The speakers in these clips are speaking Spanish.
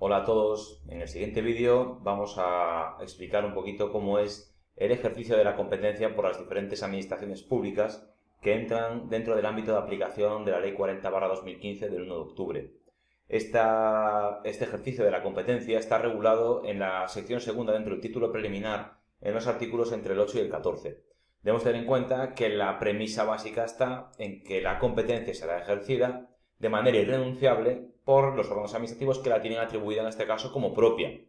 Hola a todos, en el siguiente vídeo vamos a explicar un poquito cómo es el ejercicio de la competencia por las diferentes administraciones públicas que entran dentro del ámbito de aplicación de la Ley 40/2015 del 1 de octubre. Este ejercicio de la competencia está regulado en la sección segunda dentro del título preliminar en los artículos entre el 8 y el 14. Debemos tener en cuenta que la premisa básica está en que la competencia será ejercida de manera irrenunciable por los órganos administrativos que la tienen atribuida en este caso como propia,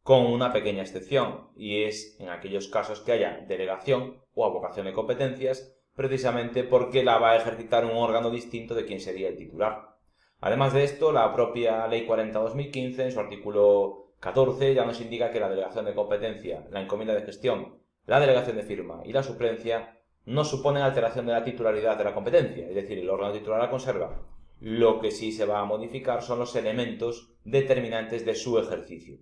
con una pequeña excepción, y es en aquellos casos que haya delegación o avocación de competencias, precisamente porque la va a ejercitar un órgano distinto de quien sería el titular. Además de esto, la propia Ley 40/2015, en su artículo 14, ya nos indica que la delegación de competencia, la encomienda de gestión, la delegación de firma y la suplencia no suponen alteración de la titularidad de la competencia, es decir, el órgano titular la conserva. Lo que sí se va a modificar son los elementos determinantes de su ejercicio.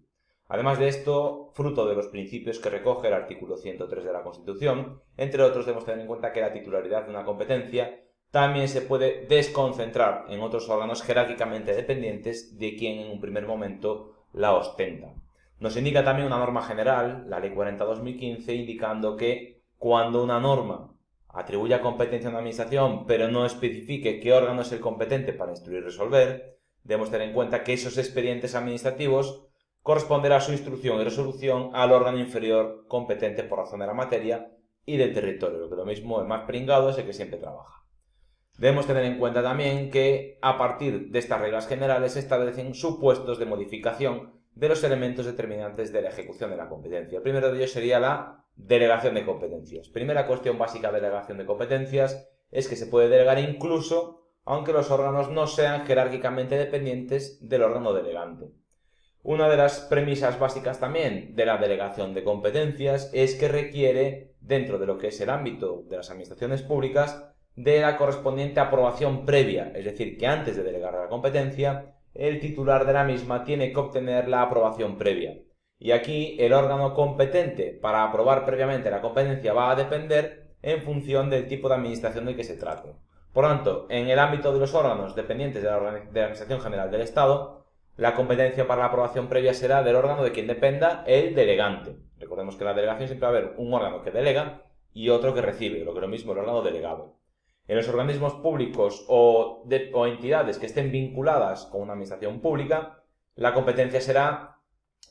Además de esto, fruto de los principios que recoge el artículo 103 de la Constitución, entre otros debemos tener en cuenta que la titularidad de una competencia también se puede desconcentrar en otros órganos jerárquicamente dependientes de quien en un primer momento la ostenta. Nos indica también una norma general, la Ley 40/2015, indicando que cuando una norma atribuya competencia a una administración, pero no especifique qué órgano es el competente para instruir y resolver, debemos tener en cuenta que esos expedientes administrativos corresponderá su instrucción y resolución al órgano inferior competente por razón de la materia y del territorio, lo que lo mismo el más pringado es el que siempre trabaja. Debemos tener en cuenta también que a partir de estas reglas generales se establecen supuestos de modificación de los elementos determinantes de la ejecución de la competencia. El primero de ellos sería la delegación de competencias. Primera cuestión básica de delegación de competencias es que se puede delegar incluso aunque los órganos no sean jerárquicamente dependientes del órgano delegante. Una de las premisas básicas también de la delegación de competencias es que requiere, dentro de lo que es el ámbito de las administraciones públicas, de la correspondiente aprobación previa, es decir, que antes de delegar la competencia, el titular de la misma tiene que obtener la aprobación previa. Y aquí el órgano competente para aprobar previamente la competencia va a depender en función del tipo de administración del que se trate. Por tanto, en el ámbito de los órganos dependientes de la Administración General del Estado, la competencia para la aprobación previa será del órgano de quien dependa el delegante. Recordemos que en la delegación siempre va a haber un órgano que delega y otro que recibe, lo que es lo mismo el órgano delegado. En los organismos públicos o entidades que estén vinculadas con una administración pública, la competencia será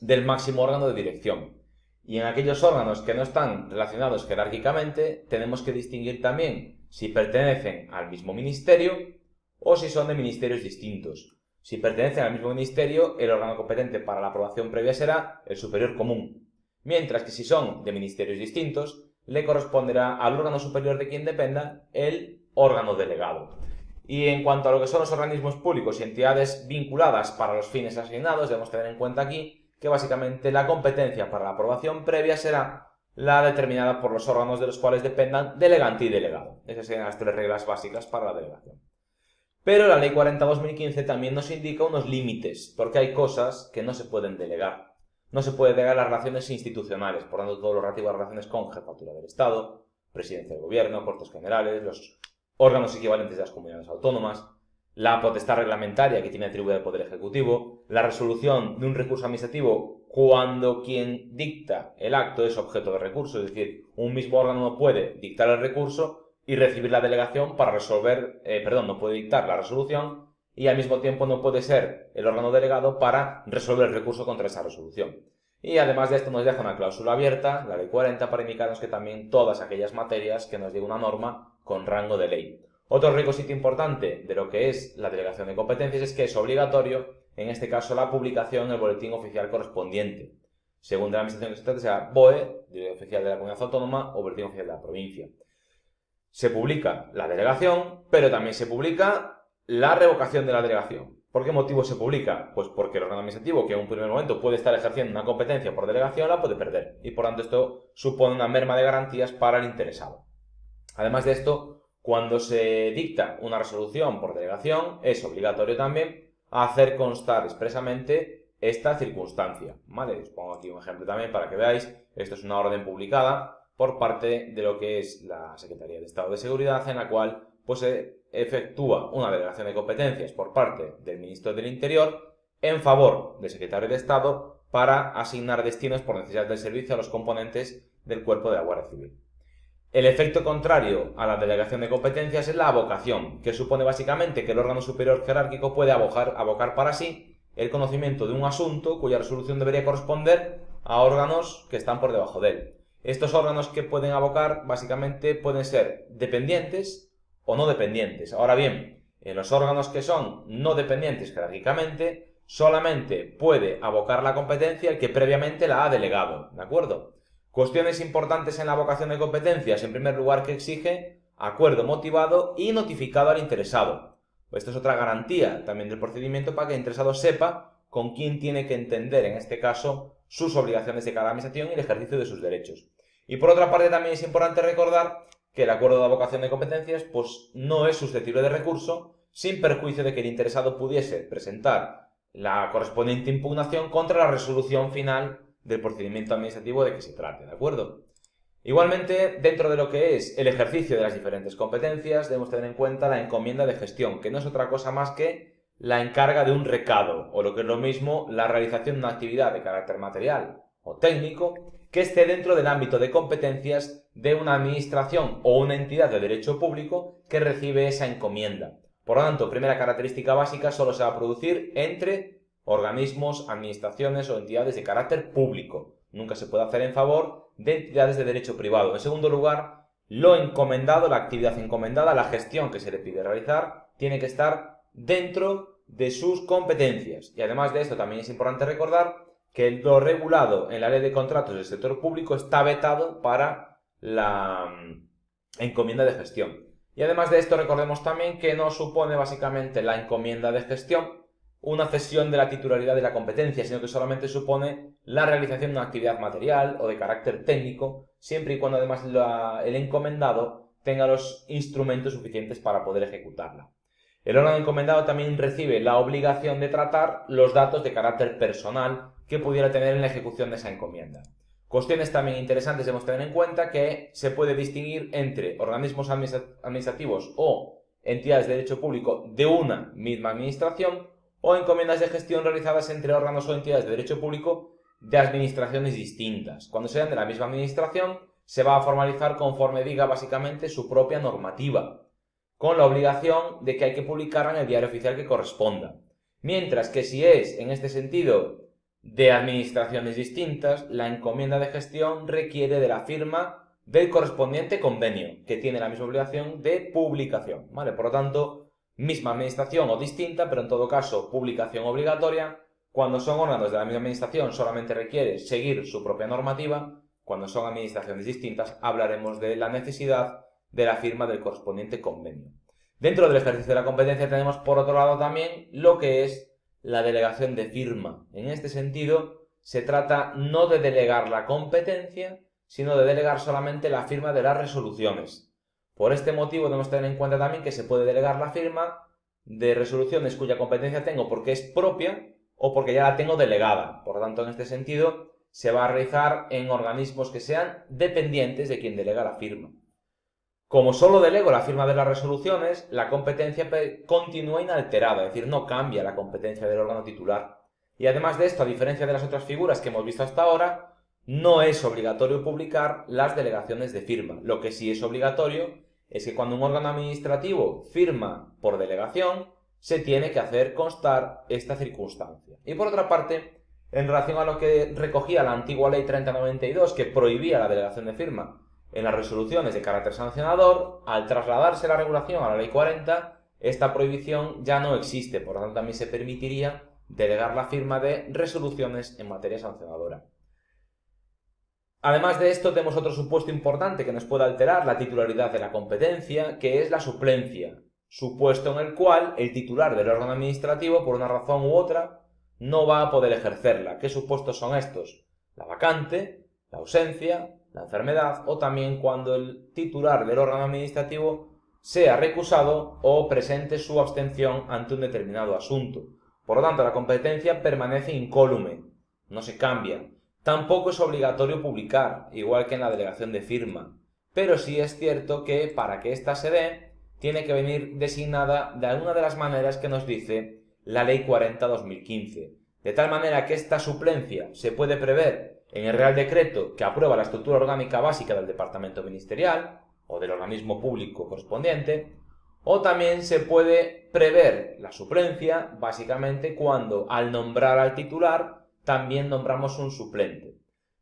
del máximo órgano de dirección. Y en aquellos órganos que no están relacionados jerárquicamente, tenemos que distinguir también si pertenecen al mismo ministerio o si son de ministerios distintos. Si pertenecen al mismo ministerio, el órgano competente para la aprobación previa será el superior común, mientras que si son de ministerios distintos, le corresponderá al órgano superior de quien dependa el órgano delegado. Y en cuanto a lo que son los organismos públicos y entidades vinculadas para los fines asignados, debemos tener en cuenta aquí que básicamente la competencia para la aprobación previa será la determinada por los órganos de los cuales dependan delegante y delegado. Esas serían las tres reglas básicas para la delegación. Pero la Ley 40/2015 también nos indica unos límites, porque hay cosas que no se pueden delegar. No se puede delegar las relaciones institucionales, por tanto todo lo relativo a las relaciones con Jefatura del Estado, Presidencia del Gobierno, Cortes Generales, los órganos equivalentes de las comunidades autónomas, la potestad reglamentaria que tiene atribuida el Poder Ejecutivo, la resolución de un recurso administrativo cuando quien dicta el acto es objeto de recurso, es decir, un mismo órgano no puede dictar el recurso y recibir la delegación para resolver, no puede dictar la resolución y al mismo tiempo no puede ser el órgano delegado para resolver el recurso contra esa resolución. Y además de esto nos deja una cláusula abierta, la Ley 40, para indicarnos que también todas aquellas materias que nos diga una norma con rango de ley. Otro requisito importante de lo que es la delegación de competencias es que es obligatorio, en este caso, la publicación en el boletín oficial correspondiente, según de la administración que se trate, sea BOE, Diario Oficial de la Comunidad Autónoma o Boletín Oficial de la Provincia. Se publica la delegación, pero también se publica la revocación de la delegación. ¿Por qué motivo se publica? Pues porque el órgano administrativo, que en un primer momento puede estar ejerciendo una competencia por delegación, la puede perder. Y por tanto esto supone una merma de garantías para el interesado. Además de esto, cuando se dicta una resolución por delegación, es obligatorio también hacer constar expresamente esta circunstancia. ¿Vale? Os pongo aquí un ejemplo también para que veáis. Esto es una orden publicada por parte de lo que es la Secretaría de Estado de Seguridad, en la cual pues, se efectúa una delegación de competencias por parte del Ministro del Interior en favor del secretario de Estado para asignar destinos por necesidad del servicio a los componentes del Cuerpo de la Guardia Civil. El efecto contrario a la delegación de competencias es la avocación, que supone básicamente que el órgano superior jerárquico puede abocar para sí el conocimiento de un asunto cuya resolución debería corresponder a órganos que están por debajo de él. Estos órganos que pueden abocar básicamente pueden ser dependientes o no dependientes. Ahora bien, en los órganos que son no dependientes jerárquicamente, solamente puede abocar la competencia el que previamente la ha delegado, ¿de acuerdo? Cuestiones importantes en la avocación de competencias. En primer lugar, que exige acuerdo motivado y notificado al interesado. Esto es otra garantía también del procedimiento para que el interesado sepa con quién tiene que entender, en este caso, sus obligaciones de cada administración y el ejercicio de sus derechos. Y por otra parte, también es importante recordar que el acuerdo de avocación de competencias pues, no es susceptible de recurso, sin perjuicio de que el interesado pudiese presentar la correspondiente impugnación contra la resolución final del procedimiento administrativo de que se trate, ¿de acuerdo? Igualmente, dentro de lo que es el ejercicio de las diferentes competencias, debemos tener en cuenta la encomienda de gestión, que no es otra cosa más que la encarga de un recado, o lo que es lo mismo, la realización de una actividad de carácter material o técnico que esté dentro del ámbito de competencias de una administración o una entidad de derecho público que recibe esa encomienda. Por lo tanto, primera característica básica, solo se va a producir entre organismos, administraciones o entidades de carácter público. Nunca se puede hacer en favor de entidades de derecho privado. En segundo lugar, lo encomendado, la actividad encomendada, la gestión que se le pide realizar, tiene que estar dentro de sus competencias. Y además de esto, también es importante recordar que lo regulado en la ley de contratos del sector público está vetado para la encomienda de gestión. Y además de esto, recordemos también que no supone básicamente la encomienda de gestión una cesión de la titularidad de la competencia, sino que solamente supone la realización de una actividad material o de carácter técnico, siempre y cuando además el encomendado tenga los instrumentos suficientes para poder ejecutarla. El órgano encomendado también recibe la obligación de tratar los datos de carácter personal que pudiera tener en la ejecución de esa encomienda. Cuestiones también interesantes debemos tener en cuenta que se puede distinguir entre organismos administrativos o entidades de derecho público de una misma administración o encomiendas de gestión realizadas entre órganos o entidades de derecho público de administraciones distintas. Cuando sean de la misma administración, se va a formalizar conforme diga básicamente su propia normativa, con la obligación de que hay que publicarla en el diario oficial que corresponda. Mientras que si es, en este sentido, de administraciones distintas, la encomienda de gestión requiere de la firma del correspondiente convenio, que tiene la misma obligación de publicación, ¿vale? Por lo tanto, misma administración o distinta, pero en todo caso publicación obligatoria. Cuando son órganos de la misma administración solamente requiere seguir su propia normativa. Cuando son administraciones distintas hablaremos de la necesidad de la firma del correspondiente convenio. Dentro del ejercicio de la competencia tenemos por otro lado también lo que es la delegación de firma. En este sentido se trata no de delegar la competencia, sino de delegar solamente la firma de las resoluciones. Por este motivo debemos tener en cuenta también que se puede delegar la firma de resoluciones cuya competencia tengo porque es propia o porque ya la tengo delegada. Por lo tanto, en este sentido, se va a realizar en organismos que sean dependientes de quien delega la firma. Como solo delego la firma de las resoluciones, la competencia continúa inalterada, es decir, no cambia la competencia del órgano titular. Y además de esto, a diferencia de las otras figuras que hemos visto hasta ahora, no es obligatorio publicar las delegaciones de firma. Lo que sí es obligatorio es que cuando un órgano administrativo firma por delegación, se tiene que hacer constar esta circunstancia. Y por otra parte, en relación a lo que recogía la antigua Ley 3092, que prohibía la delegación de firma en las resoluciones de carácter sancionador, al trasladarse la regulación a la Ley 40, esta prohibición ya no existe. Por lo tanto, también se permitiría delegar la firma de resoluciones en materia sancionadora. Además de esto, tenemos otro supuesto importante que nos puede alterar la titularidad de la competencia, que es la suplencia, supuesto en el cual el titular del órgano administrativo, por una razón u otra, no va a poder ejercerla. ¿Qué supuestos son estos? La vacante, la ausencia, la enfermedad o también cuando el titular del órgano administrativo sea recusado o presente su abstención ante un determinado asunto. Por lo tanto, la competencia permanece incólume, no se cambia. Tampoco es obligatorio publicar, igual que en la delegación de firma, pero sí es cierto que para que ésta se dé, tiene que venir designada de alguna de las maneras que nos dice la Ley 40/2015. De tal manera que esta suplencia se puede prever en el Real Decreto que aprueba la estructura orgánica básica del departamento ministerial o del organismo público correspondiente, o también se puede prever la suplencia básicamente cuando al nombrar al titular también nombramos un suplente.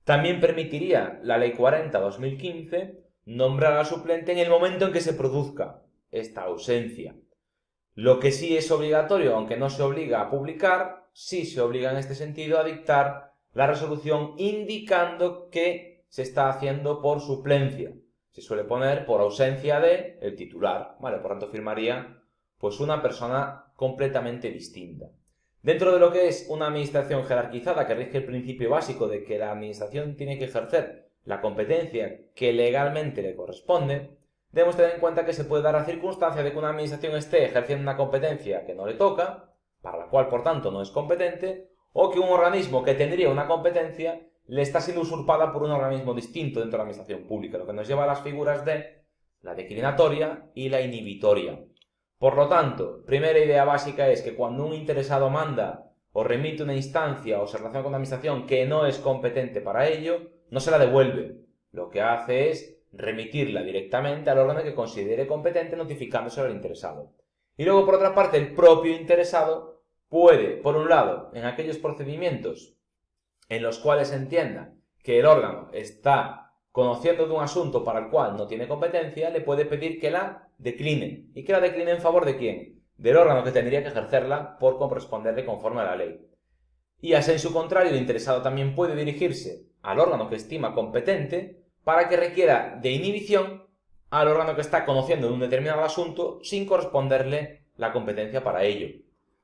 También permitiría la Ley 40/2015 nombrar al suplente en el momento en que se produzca esta ausencia. Lo que sí es obligatorio, aunque no se obliga a publicar, sí se obliga en este sentido a dictar la resolución indicando que se está haciendo por suplencia. Se suele poner por ausencia de el titular, ¿vale? Por tanto firmaría pues una persona completamente distinta. Dentro de lo que es una administración jerarquizada que rige el principio básico de que la administración tiene que ejercer la competencia que legalmente le corresponde, debemos tener en cuenta que se puede dar la circunstancia de que una administración esté ejerciendo una competencia que no le toca, para la cual por tanto no es competente, o que un organismo que tendría una competencia le está siendo usurpada por un organismo distinto dentro de la administración pública, lo que nos lleva a las figuras de la declinatoria y la inhibitoria. Por lo tanto, primera idea básica es que cuando un interesado manda o remite una instancia o se relaciona con una administración que no es competente para ello, no se la devuelve. Lo que hace es remitirla directamente al órgano que considere competente notificándoselo al interesado. Y luego, por otra parte, el propio interesado puede, por un lado, en aquellos procedimientos en los cuales entienda que el órgano está conociendo de un asunto para el cual no tiene competencia, le puede pedir que la decline. ¿Y que la decline en favor de quién? Del órgano que tendría que ejercerla por corresponderle conforme a la ley. Y así, en su contrario, el interesado también puede dirigirse al órgano que estima competente para que requiera de inhibición al órgano que está conociendo de un determinado asunto sin corresponderle la competencia para ello.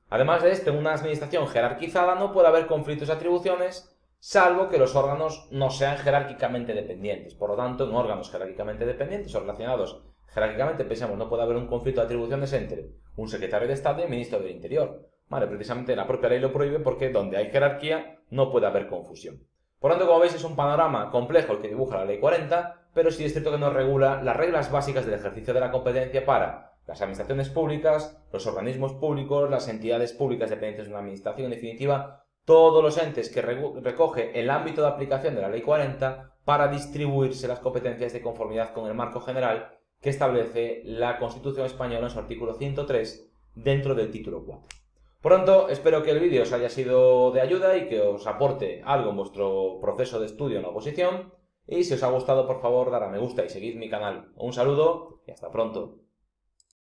Además de esto, en una administración jerarquizada no puede haber conflictos de atribuciones salvo que los órganos no sean jerárquicamente dependientes. Por lo tanto, en órganos jerárquicamente dependientes o relacionados jerárquicamente, pensamos, no puede haber un conflicto de atribuciones entre un secretario de Estado y el ministro del Interior. Vale, precisamente la propia ley lo prohíbe porque donde hay jerarquía no puede haber confusión. Por lo tanto, como veis, es un panorama complejo el que dibuja la Ley 40, pero sí es cierto que nos regula las reglas básicas del ejercicio de la competencia para las administraciones públicas, los organismos públicos, las entidades públicas dependientes de una administración, en definitiva, todos los entes que recoge el ámbito de aplicación de la Ley 40 para distribuirse las competencias de conformidad con el marco general que establece la Constitución española en su artículo 103 dentro del título 4. Por tanto, espero que el vídeo os haya sido de ayuda y que os aporte algo en vuestro proceso de estudio en la oposición. Y si os ha gustado, por favor, dar a me gusta y seguid mi canal. Un saludo y hasta pronto.